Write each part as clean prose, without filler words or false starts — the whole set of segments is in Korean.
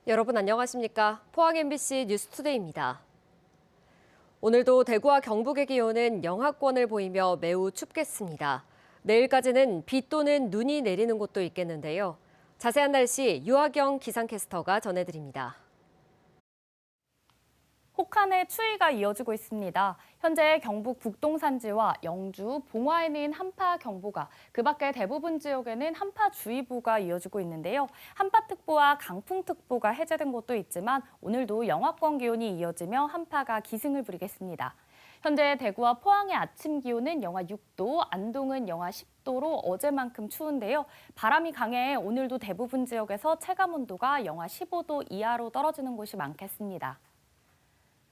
여러분 안녕하십니까? 포항 MBC 뉴스투데이입니다. 오늘도 대구와 경북의 기온은 영하권을 보이며 매우 춥겠습니다. 내일까지는 비 또는 눈이 내리는 곳도 있겠는데요. 자세한 날씨 유하경 기상캐스터가 전해드립니다. 혹한의 추위가 이어지고 있습니다. 현재 경북 북동산지와 영주, 봉화에는 한파경보가, 그 밖에 대부분 지역에는 한파주의보가 이어지고 있는데요. 한파특보와 강풍특보가 해제된 곳도 있지만 오늘도 영하권 기온이 이어지며 한파가 기승을 부리겠습니다. 현재 대구와 포항의 아침 기온은 영하 6도, 안동은 영하 10도로 어제만큼 추운데요. 바람이 강해 오늘도 대부분 지역에서 체감온도가 영하 15도 이하로 떨어지는 곳이 많겠습니다.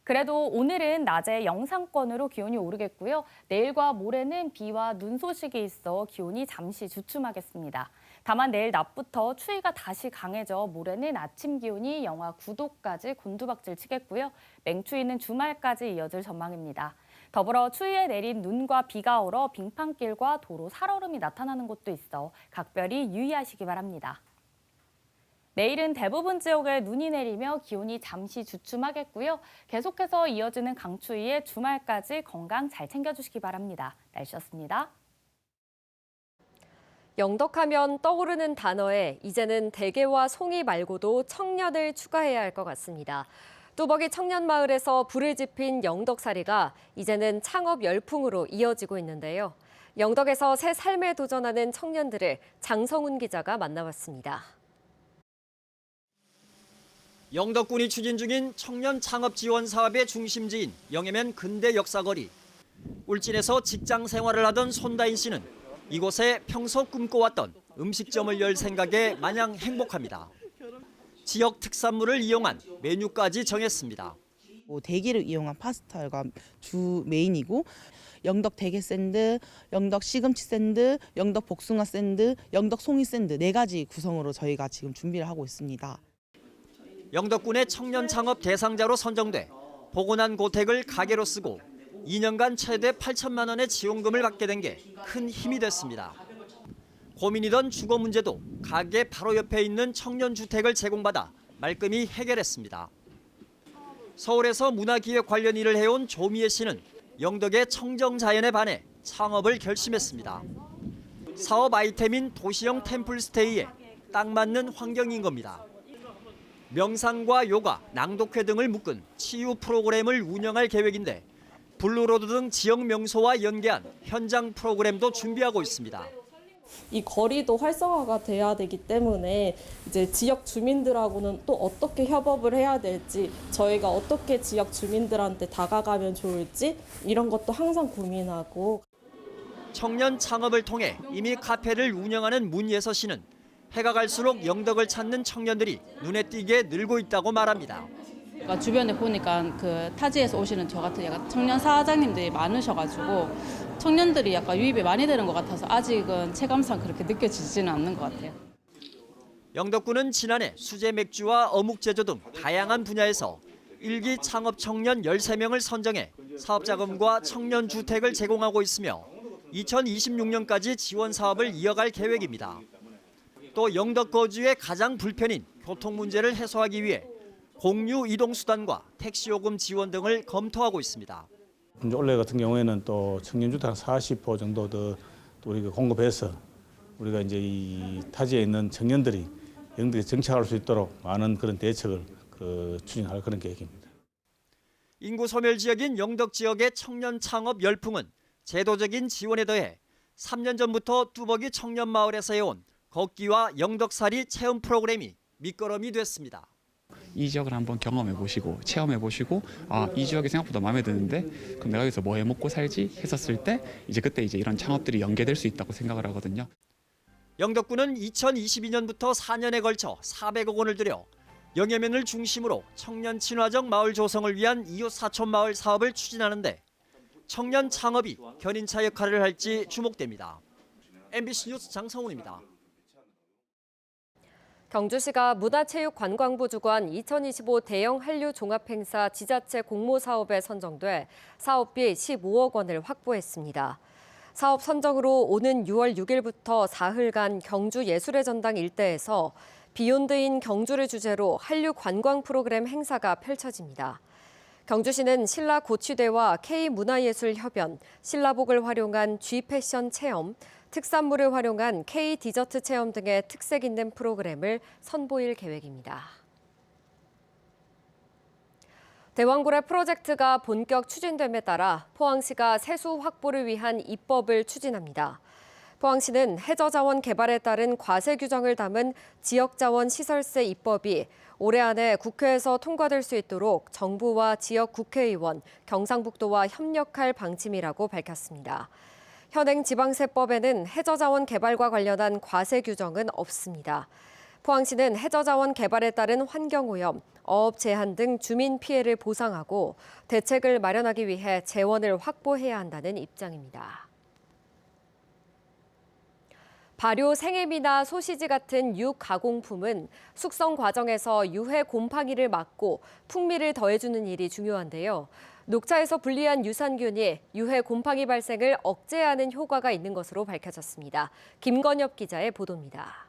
그래도 오늘은 낮에 영상권으로 기온이 오르겠고요. 내일과 모레는 비와 눈 소식이 있어 기온이 잠시 주춤하겠습니다. 다만 내일 낮부터 추위가 다시 강해져 모레는 아침 기온이 영하 9도까지 곤두박질 치겠고요. 맹추위는 주말까지 이어질 전망입니다. 더불어 추위에 내린 눈과 비가 얼어 빙판길과 도로 살얼음이 나타나는 곳도 있어 각별히 유의하시기 바랍니다. 내일은 대부분 지역에 눈이 내리며 기온이 잠시 주춤하겠고요. 계속해서 이어지는 강추위에 주말까지 건강 잘 챙겨주시기 바랍니다. 날씨였습니다. 영덕하면 떠오르는 단어에 이제는 대게와 송이 말고도 청년을 추가해야 할 것 같습니다. 뚜벅이 청년마을에서 불을 지핀 영덕살이가 이제는 창업 열풍으로 이어지고 있는데요. 영덕에서 새 삶에 도전하는 청년들을 장성훈 기자가 만나봤습니다. 영덕군이 추진 중인 청년 창업 지원 사업의 중심지인 영해면 근대 역사거리. 울진에서 직장 생활을 하던 손다인 씨는 이곳에 평소 꿈꿔왔던 음식점을 열 생각에 마냥 행복합니다. 지역 특산물을 이용한 메뉴까지 정했습니다. 대게를 이용한 파스타가 주 메인이고 영덕 대게 샌드, 영덕 시금치 샌드, 영덕 복숭아 샌드, 영덕 송이 샌드 4가지 구성으로 저희가 지금 준비를 하고 있습니다. 영덕군의 청년 창업 대상자로 선정돼 복원한 고택을 가게로 쓰고 2년간 최대 8천만 원의 지원금을 받게 된 게 큰 힘이 됐습니다. 고민이던 주거 문제도 가게 바로 옆에 있는 청년주택을 제공받아 말끔히 해결했습니다. 서울에서 문화기획 관련 일을 해온 조미애 씨는 영덕의 청정자연에 반해 창업을 결심했습니다. 사업 아이템인 도시형 템플스테이에 딱 맞는 환경인 겁니다. 명상과 요가, 낭독회 등을 묶은 치유 프로그램을 운영할 계획인데 블루로드 등 지역 명소와 연계한 현장 프로그램도 준비하고 있습니다. 이 거리도 활성화가 돼야 되기 때문에 이제 지역 주민들하고는 또 어떻게 협업을 해야 될지, 저희가 어떻게 지역 주민들한테 다가가면 좋을지 이런 것도 항상 고민하고. 청년 창업을 통해 이미 카페를 운영하는 문예서 씨는 해가 갈수록 영덕을 찾는 청년들이 눈에 띄게 늘고 있다고 말합니다. 주변에 보니까 그 타지에서 오시는 저 같은 약간 청년 사장님들이 많으셔가지고 청년들이 약간 유입이 많이 되는 것 같아서 아직은 체감상 그렇게 느껴지지는 않는 것 같아요. 영덕군은 지난해 수제 맥주와 어묵 제조 등 다양한 분야에서 일기 창업 청년 13명을 선정해 사업 자금과 청년 주택을 제공하고 있으며 2026년까지 지원 사업을 이어갈 계획입니다. 또 영덕 거주의 가장 불편인 교통 문제를 해소하기 위해 공유 이동 수단과 택시 요금 지원 등을 검토하고 있습니다. 올해 같은 경우에는 또 청년주택 40호 정도 더 우리가 공급해서 우리가 이제 이 타지에 있는 청년들이 영덕에 정착할 수 있도록 많은 그런 대책을 추진할 그런 계획입니다. 인구 소멸 지역인 영덕 지역의 청년 창업 열풍은 제도적인 지원에 더해 3년 전부터 뚜벅이 청년마을에서 해온 걷기와 영덕살이 체험 프로그램이 밑거름이 됐습니다. 이 지역을 한번 경험해 보시고 체험해 보시고 이 지역이 생각보다 마음에 드는데 그럼 내가 여기서 뭐 해 먹고 살지 했었을 때 그때 이런 창업들이 연계될 수 있다고 생각을 하거든요. 영덕군은 2022년부터 4년에 걸쳐 400억 원을 들여 영해면을 중심으로 청년 친화적 마을 조성을 위한 이웃 사촌 마을 사업을 추진하는데 청년 창업이 견인차 역할을 할지 주목됩니다. MBC 뉴스 장성훈입니다. 경주시가 문화체육관광부 주관 2025 대형 한류 종합행사 지자체 공모 사업에 선정돼 사업비 15억 원을 확보했습니다. 사업 선정으로 오는 6월 6일부터 사흘간 경주 예술의 전당 일대에서 비욘드인 경주를 주제로 한류 관광 프로그램 행사가 펼쳐집니다. 경주시는 신라 고취대와 K문화예술협연, 신라복을 활용한 G패션 체험, 특산물을 활용한 K디저트 체험 등의 특색 있는 프로그램을 선보일 계획입니다. 대왕고래 프로젝트가 본격 추진됨에 따라 포항시가 세수 확보를 위한 입법을 추진합니다. 포항시는 해저자원 개발에 따른 과세 규정을 담은 지역자원 시설세 입법이 올해 안에 국회에서 통과될 수 있도록 정부와 지역 국회의원, 경상북도와 협력할 방침이라고 밝혔습니다. 현행 지방세법에는 해저자원 개발과 관련한 과세 규정은 없습니다. 포항시는 해저자원 개발에 따른 환경오염, 어업 제한 등 주민 피해를 보상하고 대책을 마련하기 위해 재원을 확보해야 한다는 입장입니다. 발효 생햄이나 소시지 같은 육가공품은 숙성 과정에서 유해 곰팡이를 막고 풍미를 더해주는 일이 중요한데요. 녹차에서 분리한 유산균이 유해 곰팡이 발생을 억제하는 효과가 있는 것으로 밝혀졌습니다. 김건엽 기자의 보도입니다.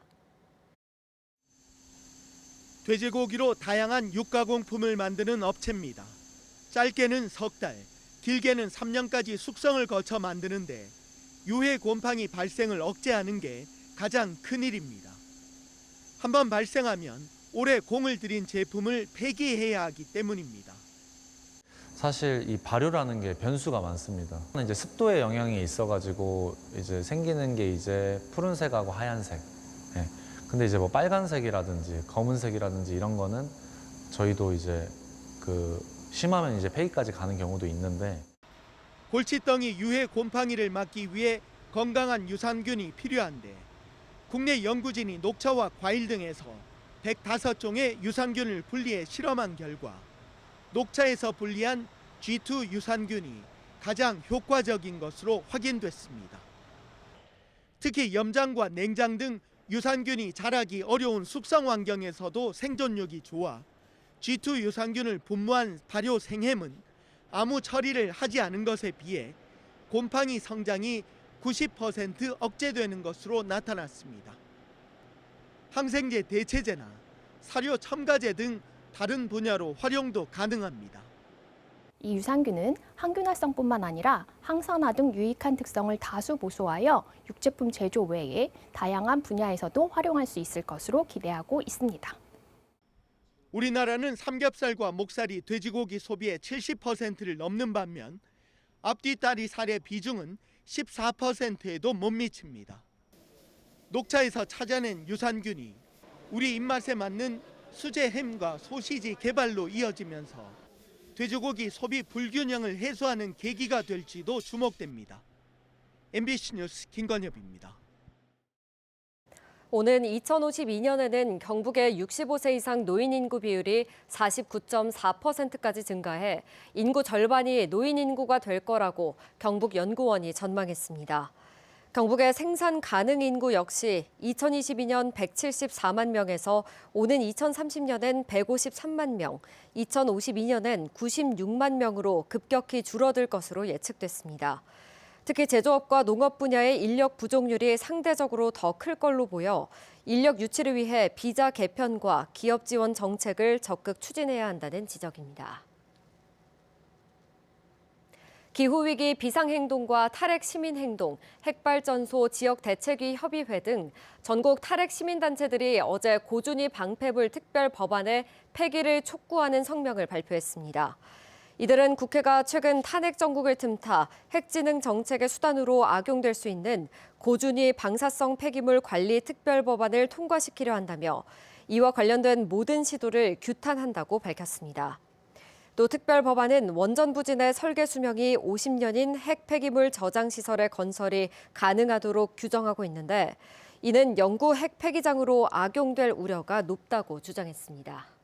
돼지고기로 다양한 육가공품을 만드는 업체입니다. 짧게는 석 달, 길게는 3년까지 숙성을 거쳐 만드는데 유해 곰팡이 발생을 억제하는 게 가장 큰 일입니다. 한번 발생하면 오래 공을 들인 제품을 폐기해야 하기 때문입니다. 사실 이 발효라는 게 변수가 많습니다. 이제 습도의 영향이 있어가지고 이제 생기는 게 이제 푸른색하고 하얀색. 예. 근데 이제 뭐 빨간색이라든지 검은색이라든지 이런 거는 저희도 이제 심하면 이제 폐기까지 가는 경우도 있는데. 골칫덩이 유해 곰팡이를 막기 위해 건강한 유산균이 필요한데 국내 연구진이 녹차와 과일 등에서 105종의 유산균을 분리해 실험한 결과 녹차에서 분리한 G2 유산균이 가장 효과적인 것으로 확인됐습니다. 특히 염장과 냉장 등 유산균이 자라기 어려운 숙성 환경에서도 생존력이 좋아 G2 유산균을 분무한 발효 생햄은 아무 처리를 하지 않은 것에 비해 곰팡이 성장이 90% 억제되는 것으로 나타났습니다. 항생제 대체제나 사료 첨가제 등 다른 분야로 활용도 가능합니다. 이 유산균은 항균활성뿐만 아니라 항산화 등 유익한 특성을 다수 보소하여 육제품 제조 외에 다양한 분야에서도 활용할 수 있을 것으로 기대하고 있습니다. 우리나라는 삼겹살과 목살이 돼지고기 소비의 70%를 넘는 반면 앞뒤다리 살의 비중은 14%에도 못 미칩니다. 녹차에서 찾아낸 유산균이 우리 입맛에 맞는 수제 햄과 소시지 개발로 이어지면서 돼지고기 소비 불균형을 해소하는 계기가 될지도 주목됩니다. MBC 뉴스 김건엽입니다. 오는 2052년에는 경북의 65세 이상 노인 인구 비율이 49.4%까지 증가해 인구 절반이 노인 인구가 될 거라고 경북연구원이 전망했습니다. 경북의 생산 가능 인구 역시 2022년 174만 명에서 오는 2030년엔 153만 명, 2052년엔 96만 명으로 급격히 줄어들 것으로 예측됐습니다. 특히 제조업과 농업 분야의 인력 부족률이 상대적으로 더 클 걸로 보여 인력 유치를 위해 비자 개편과 기업 지원 정책을 적극 추진해야 한다는 지적입니다. 기후위기 비상행동과 탈핵 시민행동, 핵발전소 지역대책위 협의회 등 전국 탈핵 시민단체들이 어제 고준위 방패불 특별법안의 폐기를 촉구하는 성명을 발표했습니다. 이들은 국회가 최근 탄핵 정국을 틈타 핵지능 정책의 수단으로 악용될 수 있는 고준위 방사성 폐기물 관리 특별법안을 통과시키려 한다며 이와 관련된 모든 시도를 규탄한다고 밝혔습니다. 또 특별법안은 원전 부진의 설계 수명이 50년인 핵 폐기물 저장 시설의 건설이 가능하도록 규정하고 있는데 이는 영구 핵 폐기장으로 악용될 우려가 높다고 주장했습니다.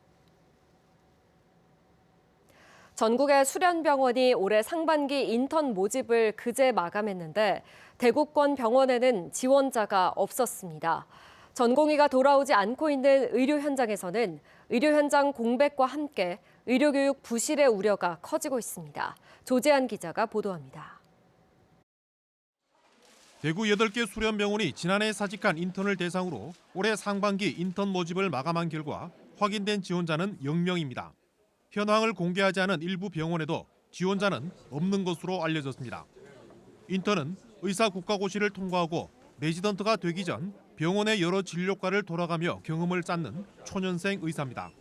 전국의 수련병원이 올해 상반기 인턴 모집을 그제 마감했는데 대구권 병원에는 지원자가 없었습니다. 전공의가 돌아오지 않고 있는 의료 현장에서는 의료 현장 공백과 함께 의료교육 부실의 우려가 커지고 있습니다. 조재한 기자가 보도합니다. 대구 8개 수련병원이 지난해 사직한 인턴을 대상으로 올해 상반기 인턴 모집을 마감한 결과 확인된 지원자는 0명입니다. 현황을 공개하지 않은 일부 병원에도 지원자는 없는 것으로 알려졌습니다. 인턴은 의사 국가고시를 통과하고 레지던트가 되기 전 병원의 여러 진료과를 돌아가며 경험을 쌓는 초년생 의사입니다.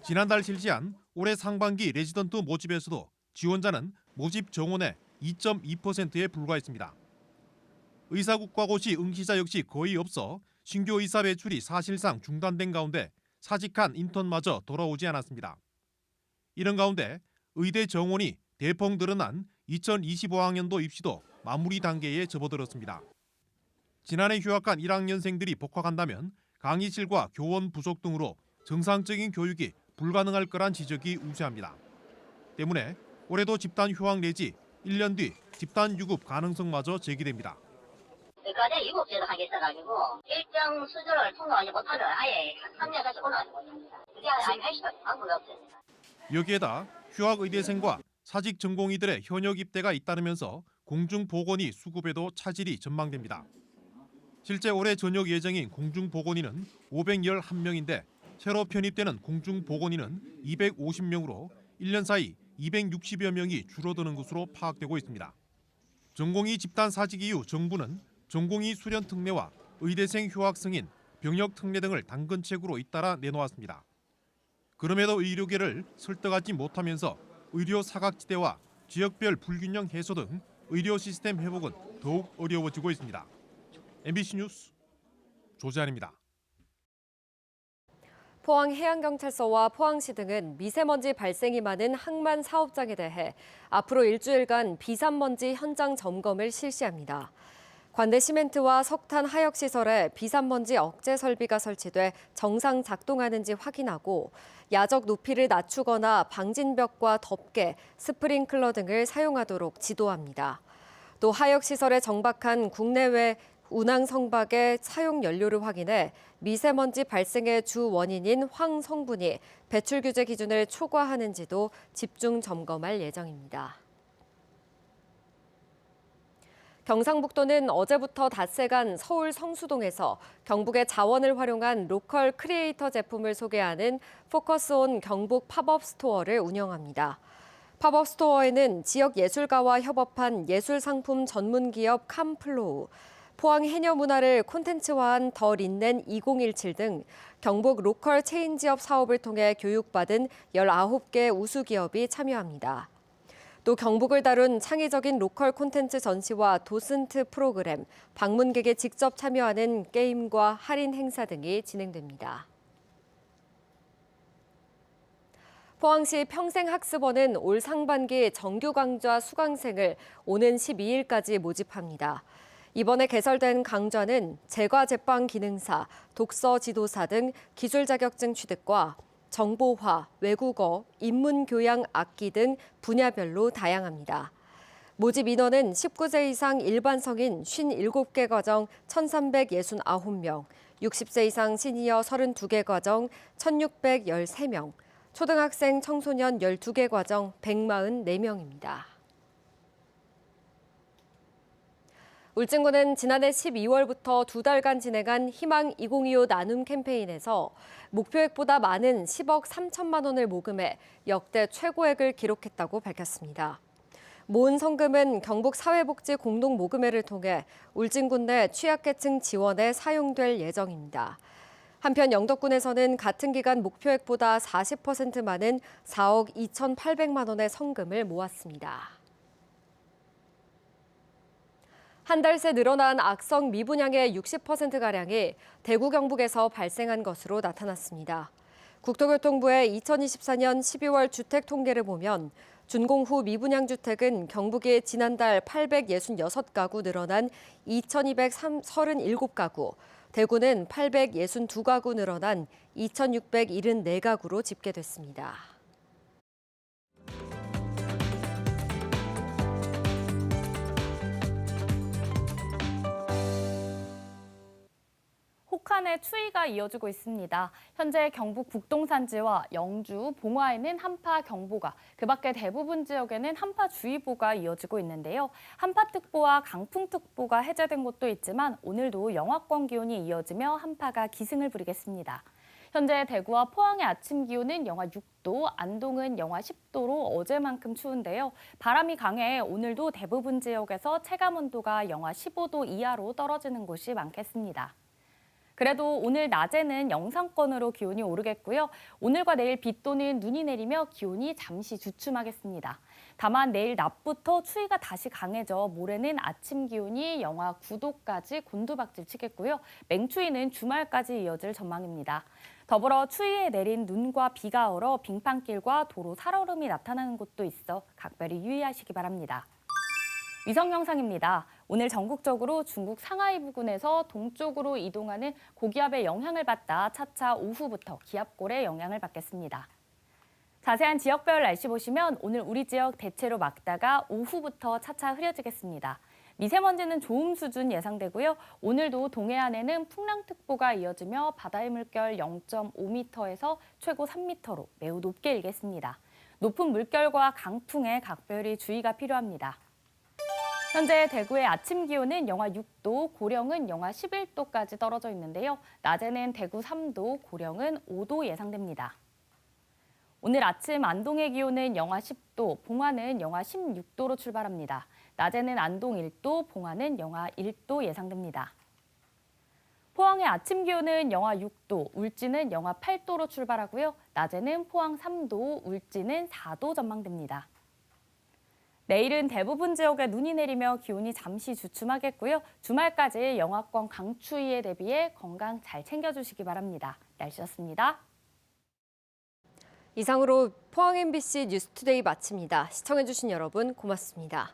지난달 실시한 올해 상반기 레지던트 모집에서도 지원자는 모집 정원의 2.2%에 불과했습니다. 의사국가고시 응시자 역시 거의 없어 신규 의사 배출이 사실상 중단된 가운데 사직한 인턴마저 돌아오지 않았습니다. 이런 가운데 의대 정원이 대폭 늘어난 2025학년도 입시도 마무리 단계에 접어들었습니다. 지난해 휴학한 1학년생들이 복학한다면 강의실과 교원 부족 등으로 정상적인 교육이 불가능할 거란 지적이 우세합니다. 때문에 올해도 집단 휴학 내지 1년 뒤 집단 유급 가능성마저 제기됩니다. 의과대 유급제도 하겠어가지고 일정 수준을 통과하지 못하면 아예 3년까지 올라가지 못합니다. 그게 아예 할 수가 방법이 없습니다. 여기에다 휴학 의대생과 사직 전공의들의 현역 입대가 잇따르면서 공중보건의 수급에도 차질이 전망됩니다. 실제 올해 전역 예정인 공중보건의는 511명인데 새로 편입되는 공중보건의는 250명으로 1년 사이 260여 명이 줄어드는 것으로 파악되고 있습니다. 전공의 집단 사직 이후 정부는 전공의 수련 특례와 의대생 휴학 승인, 병역 특례 등을 당근책으로 잇따라 내놓았습니다. 그럼에도 의료계를 설득하지 못하면서 의료 사각지대와 지역별 불균형 해소 등 의료 시스템 회복은 더욱 어려워지고 있습니다. MBC 뉴스 조재환입니다. 포항해양경찰서와 포항시 등은 미세먼지 발생이 많은 항만 사업장에 대해 앞으로 일주일간 비산먼지 현장 점검을 실시합니다. 관내 시멘트와 석탄 하역 시설에 비산먼지 억제 설비가 설치돼 정상 작동하는지 확인하고 야적 높이를 낮추거나 방진벽과 덮개, 스프링클러 등을 사용하도록 지도합니다. 또 하역 시설에 정박한 국내외 운항 성박의 사용 연료를 확인해 미세먼지 발생의 주 원인인 황 성분이 배출 규제 기준을 초과하는지도 집중 점검할 예정입니다. 경상북도는 어제부터 닷새간 서울 성수동에서 경북의 자원을 활용한 로컬 크리에이터 제품을 소개하는 포커스온 경북 팝업 스토어를 운영합니다. 팝업 스토어에는 지역 예술가와 협업한 예술 상품 전문 기업 캄플로우, 포항 해녀 문화를 콘텐츠화한 더 린넨 2017 등 경북 로컬 체인지업 사업을 통해 교육받은 19개 우수 기업이 참여합니다. 또 경북을 다룬 창의적인 로컬 콘텐츠 전시와 도슨트 프로그램, 방문객이 직접 참여하는 게임과 할인 행사 등이 진행됩니다. 포항시 평생학습원은 올 상반기 정규 강좌 수강생을 오는 12일까지 모집합니다. 이번에 개설된 강좌는 제과 제빵 기능사, 독서 지도사 등 기술 자격증 취득과 정보화, 외국어, 인문교양 악기 등 분야별로 다양합니다. 모집 인원은 19세 이상 일반 성인 57개 과정 1,369명, 60세 이상 시니어 32개 과정 1,613명, 초등학생 청소년 12개 과정 144명입니다. 울진군은 지난해 12월부터 2달간 진행한 희망 2025 나눔 캠페인에서 목표액보다 많은 10억 3천만 원을 모금해 역대 최고액을 기록했다고 밝혔습니다. 모은 성금은 경북 사회복지 공동모금회를 통해 울진군 내 취약계층 지원에 사용될 예정입니다. 한편 영덕군에서는 같은 기간 목표액보다 40% 많은 4억 2,800만 원의 성금을 모았습니다. 한 달 새 늘어난 악성 미분양의 60%가량이 대구 경북에서 발생한 것으로 나타났습니다. 국토교통부의 2024년 12월 주택 통계를 보면 준공 후 미분양 주택은 경북이 지난달 866가구 늘어난 2,237가구, 대구는 862가구 늘어난 2,674가구로 집계됐습니다. 한pad의 추위가 이어지고 있습니다. 현재 경북 북동산지와 영주, 봉화에는 한파경보가, 그 밖에 대부분 지역에는 한파주의보가 이어지고 있는데요. 한파특보와 강풍특보가 해제된 곳도 있지만 오늘도 영하권 기온이 이어지며 한파가 기승을 부리겠습니다. 현재 대구와 포항의 아침 기온은 영하 6도, 안동은 영하 10도로 어제만큼 추운데요. 바람이 강해 오늘도 대부분 지역에서 체감온도가 영하 15도 이하로 떨어지는 곳이 많겠습니다. 그래도 오늘 낮에는 영상권으로 기온이 오르겠고요. 오늘과 내일 비 또는 눈이 내리며 기온이 잠시 주춤하겠습니다. 다만 내일 낮부터 추위가 다시 강해져 모레는 아침 기온이 영하 9도까지 곤두박질 치겠고요. 맹추위는 주말까지 이어질 전망입니다. 더불어 추위에 내린 눈과 비가 얼어 빙판길과 도로 살얼음이 나타나는 곳도 있어 각별히 유의하시기 바랍니다. 위성 영상입니다. 오늘 전국적으로 중국 상하이 부근에서 동쪽으로 이동하는 고기압의 영향을 받다 차차 오후부터 기압골의 영향을 받겠습니다. 자세한 지역별 날씨 보시면 오늘 우리 지역 대체로 맑다가 오후부터 차차 흐려지겠습니다. 미세먼지는 좋음 수준 예상되고요. 오늘도 동해안에는 풍랑특보가 이어지며 바다의 물결 0.5m에서 최고 3m로 매우 높게 일겠습니다. 높은 물결과 강풍에 각별히 주의가 필요합니다. 현재 대구의 아침 기온은 영하 6도, 고령은 영하 11도까지 떨어져 있는데요. 낮에는 대구 3도, 고령은 5도 예상됩니다. 오늘 아침 안동의 기온은 영하 10도, 봉화는 영하 16도로 출발합니다. 낮에는 안동 1도, 봉화는 영하 1도 예상됩니다. 포항의 아침 기온은 영하 6도, 울진은 영하 8도로 출발하고요. 낮에는 포항 3도, 울진은 4도 전망됩니다. 내일은 대부분 지역에 눈이 내리며 기온이 잠시 주춤하겠고요. 주말까지 영하권 강추위에 대비해 건강 잘 챙겨주시기 바랍니다. 날씨였습니다. 이상으로 포항 MBC 뉴스투데이 마칩니다. 시청해주신 여러분 고맙습니다.